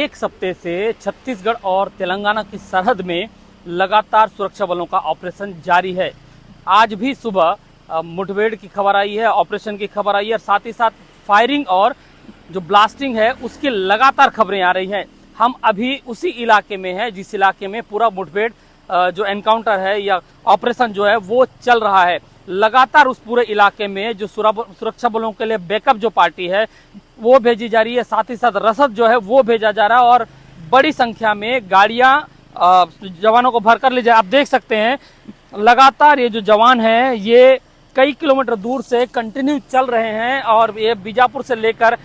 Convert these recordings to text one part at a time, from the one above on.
एक सप्ताह से छत्तीसगढ़ और तेलंगाना की सरहद में लगातार सुरक्षा बलों का ऑपरेशन जारी है। आज भी सुबह मुठभेड़ की खबर आई है, ऑपरेशन की खबर आई है और साथ ही साथ फायरिंग और जो ब्लास्टिंग है उसकी लगातार खबरें आ रही हैं। हम अभी उसी इलाके में हैं जिस इलाके में पूरा मुठभेड़ जो एनकाउंटर है या ऑपरेशन जो है वो चल रहा है। लगातार उस पूरे इलाके में जो सुरक्षा बलों के लिए बैकअप जो पार्टी है वो भेजी जा रही है, साथ ही साथ रसद जो है वो भेजा जा रहा है और बड़ी संख्या में गाड़ियां जवानों को भरकर ले जाए। आप देख सकते हैं लगातार ये जो जवान हैं ये कई किलोमीटर दूर से कंटिन्यू चल रहे हैं और ये बीजापुर से लेकर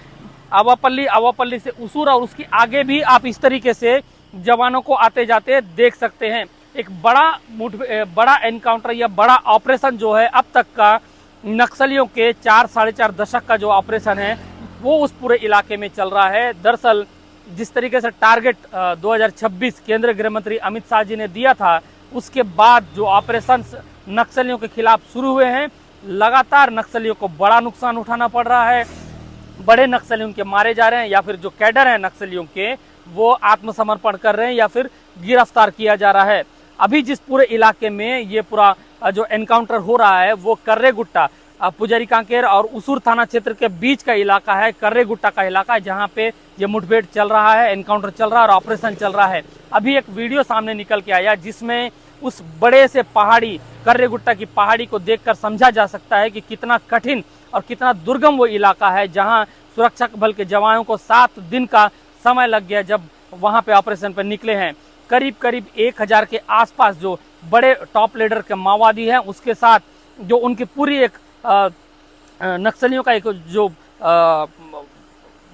आवापल्ली से उसूर और उसकी आगे भी आप इस तरीके से जवानों को आते जाते देख सकते हैं। एक बड़ा एनकाउंटर या बड़ा ऑपरेशन जो है अब तक का नक्सलियों के 4-4.5 दशक का जो ऑपरेशन है वो उस पूरे इलाके में चल रहा है। दरअसल जिस तरीके से टारगेट 2026 केंद्रीय गृह मंत्री अमित शाह जी ने दिया था उसके बाद जो ऑपरेशन नक्सलियों के खिलाफ शुरू हुए हैं, लगातार नक्सलियों को बड़ा नुकसान उठाना पड़ रहा है। बड़े नक्सलियों के मारे जा रहे हैं या फिर जो कैडर हैं नक्सलियों के वो आत्मसमर्पण कर रहे हैं या फिर गिरफ्तार किया जा रहा है। अभी जिस पूरे इलाके में ये पूरा जो एनकाउंटर हो रहा है वो कर्रेगुट्टा पुजारी कांकेर और उसूर थाना क्षेत्र के बीच का इलाका है। कर्रेगुट्टा का इलाका है जहां पे ये मुठभेड़ चल रहा है, एनकाउंटर चल रहा है और ऑपरेशन चल रहा है। अभी एक वीडियो सामने निकल के आया जिसमें उस बड़े से पहाड़ी कर्रेगुट्टा की पहाड़ी को देखकर समझा जा सकता है कि कितना कठिन और कितना दुर्गम वो इलाका है जहां सुरक्षा बल के जवानों को 7 दिन का समय लग गया जब वहां पे ऑपरेशन पर निकले हैं। करीब 1000 के आसपास जो बड़े टॉप लीडर के माओवादी हैं उसके साथ जो उनकी पूरी एक नक्सलियों का एक जो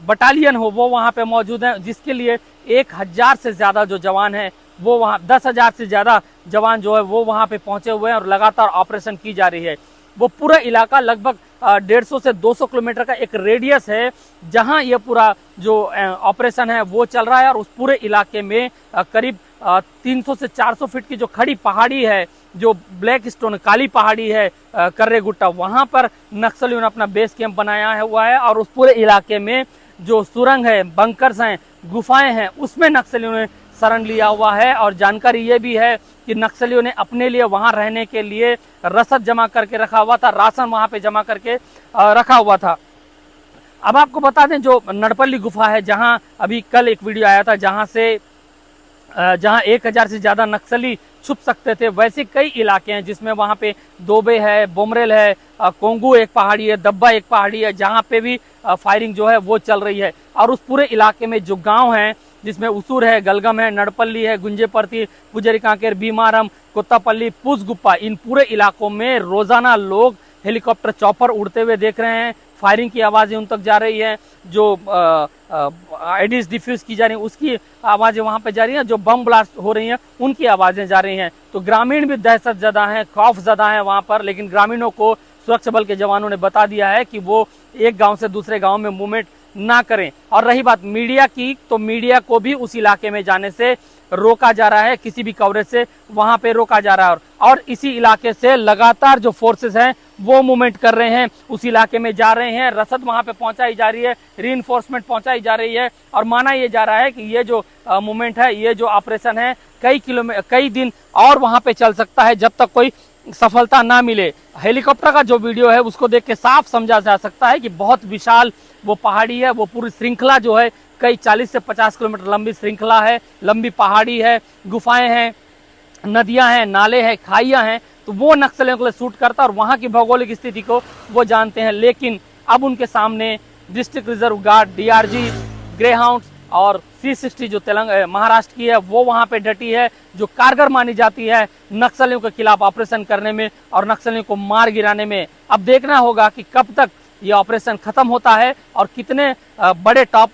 बटालियन हो वो वहां पे मौजूद है, जिसके लिए 1000 से ज्यादा जो जवान हैं वो वहां 10,000 से ज्यादा जवान जो है वो वहां पे पहुंचे हुए हैं और लगातार ऑपरेशन की जा रही है। वो पूरा इलाका लगभग 150 से 200 किलोमीटर का एक रेडियस है जहां ये पूरा जो ऑपरेशन है वो चल रहा है और उस पूरे इलाके में करीब 300 से 400 फीट की जो खड़ी पहाड़ी है, जो ब्लैक स्टोन काली पहाड़ी है कर्रेगुट्टा, वहां पर नक्सलियों ने अपना बेस कैंप बनाया हुआ है और उस पूरे इलाके में जो सुरंग है, बंकर्स हैं, गुफाएं हैं, उसमें नक्सलियों ने शरण लिया हुआ है। और जानकारी ये भी है कि नक्सलियों ने अपने लिए वहां रहने के लिए रसद जमा करके रखा हुआ था, राशन वहां पे जमा करके रखा हुआ था। अब आपको बता दें जो नड़पल्ली गुफा है जहां अभी कल एक वीडियो आया था जहां 1000 से ज्यादा नक्सली छुप सकते थे, वैसे कई इलाके हैं जिसमें वहां पे दोबे है, बोमरेल है, कोंगू एक पहाड़ी है, दब्बा एक पहाड़ी है जहां पे भी फायरिंग जो है वो चल रही है। और उस पूरे इलाके में जो गांव हैं जिसमें उसूर है, गलगम है, नड़पल्ली है, गुंजेपर्ती, पुजारी कांकेर, भीमारम, कोत्तापल्ली, पुसगुप्पा, इन पूरे इलाकों में रोजाना लोग हेलीकॉप्टर चॉपर उड़ते हुए देख रहे हैं। फायरिंग की आवाजें उन तक जा रही है, जो आईडीज डिफ्यूज की जा रही है उसकी आवाजें वहां पे जा रही हैं, जो बम ब्लास्ट हो रही हैं उनकी आवाजें जा रही हैं। तो ग्रामीण भी दहशत ज़दा हैं, खौफ ज़दा हैं वहां पर, लेकिन ग्रामीणों को सुरक्षा बल के जवानों ने बता दिया है कि वो एक गांव से दूसरे गांव में मूवमेंट ना करें। और रही बात मीडिया की, तो मीडिया को भी उस इलाके में जाने से रोका जा रहा है, किसी भी कवरेज से वहां पे रोका जा रहा है। और इसी इलाके से लगातार जो फोर्सेस हैं वो मूवमेंट कर रहे हैं, उस इलाके में जा रहे हैं, रसद वहां पे पहुंचाई जा रही है, रीइंफोर्समेंट पहुंचाई जा रही है और माना यह जा रहा है कि ये जो मूवमेंट है, ये जो ऑपरेशन है कई दिन और वहां पे चल सकता है जब तक कोई सफलता ना मिले। हेलीकॉप्टर का जो वीडियो है उसको देख के साफ समझा जा सकता है कि बहुत विशाल वो पहाड़ी है, वो पूरी श्रृंखला जो है कई 40 से 50 किलोमीटर लंबी श्रृंखला है, लंबी पहाड़ी है, गुफाएं हैं, नदियां हैं, नाले हैं, खाइयां हैं, तो वो नक्सलियों के लिए सूट करता है और वहां की भौगोलिक स्थिति को वो जानते हैं। लेकिन अब उनके सामने district reserve guard, DRG, greyhound और C60 जो महाराष्ट्र की है वो वहां पे डटी है, जो कारगर मानी जाती है नक्सलियों के खिलाफ ऑपरेशन करने में और नक्सलियों को मार गिराने में। अब देखना होगा कि कब तक ये ऑपरेशन खत्म होता है और कितने बड़े टॉप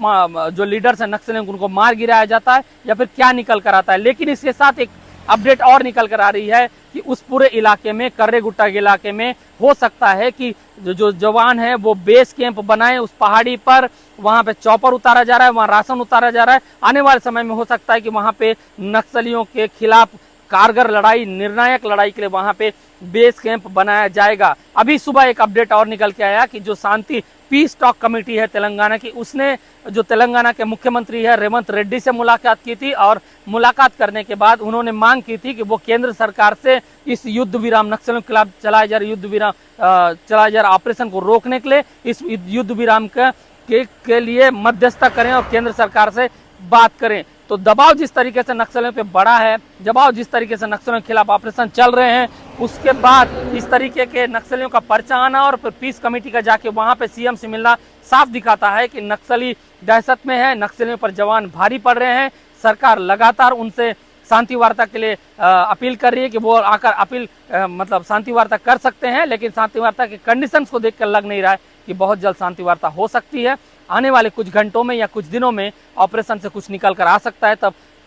जो लीडर्स हैं नक्सलियों को उनको मार गिराया जाता है या फिर क्या निकल कर आता है। लेकिन इसके साथ एक अपडेट और निकल कर आ रही है कि उस पूरे इलाके में, कर्रेगुट्टा के इलाके में हो सकता है कि जो जवान है वो बेस कैंप बनाए उस पहाड़ी पर, वहां पे चॉपर उतारा जा रहा है, वहां राशन उतारा जा रहा है। आने वाले समय में हो सकता है कि वहां पे नक्सलियों के खिलाफ कारगर लड़ाई, निर्णायक लड़ाई के लिए वहां पे बेस कैंप बनाया जाएगा। अभी सुबह एक अपडेट और निकल के आया कि जो शांति पीस टॉक कमेटी है तेलंगाना की, उसने जो तेलंगाना के मुख्यमंत्री है रेवंत रेड्डी से मुलाकात की थी और मुलाकात करने के बाद उन्होंने मांग की थी कि वो केंद्र सरकार से इस युद्ध विराम, नक्सलियों के खिलाफ चलाए जा रहे युद्ध विराम, चलाए जा रहे ऑपरेशन को रोकने के लिए, इस युद्ध विराम के लिए मध्यस्थता करें और केंद्र सरकार से बात करें। तो दबाव जिस तरीके से नक्सलियों पे बढ़ा है, दबाव जिस तरीके से नक्सलियों के खिलाफ ऑपरेशन चल रहे हैं, उसके बाद इस तरीके के नक्सलियों का पर्चा आना और फिर पीस कमेटी का जाके वहां पे सीएम से मिलना साफ दिखाता है कि नक्सली दहशत में है, नक्सलियों पर जवान भारी पड़ रहे हैं। सरकार लगातार उनसे शांति वार्ता के लिए अपील कर रही है कि वो आकर मतलब शांति वार्ता कर सकते हैं, लेकिन शांति वार्ता के कंडीशंस को देखकर लग नहीं रहा है कि बहुत जल्द शांति वार्ता हो सकती है। आने वाले कुछ घंटों में या कुछ दिनों में ऑपरेशन से कुछ निकल कर आ सकता है।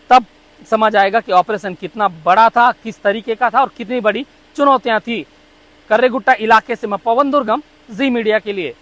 तब समझ आएगा कि ऑपरेशन कितना बड़ा था, किस तरीके का था और कितनी बड़ी चुनौतियां थी। कर्रेगुट्टा इलाके से मैं पवन दुर्गम, जी मीडिया के लिए।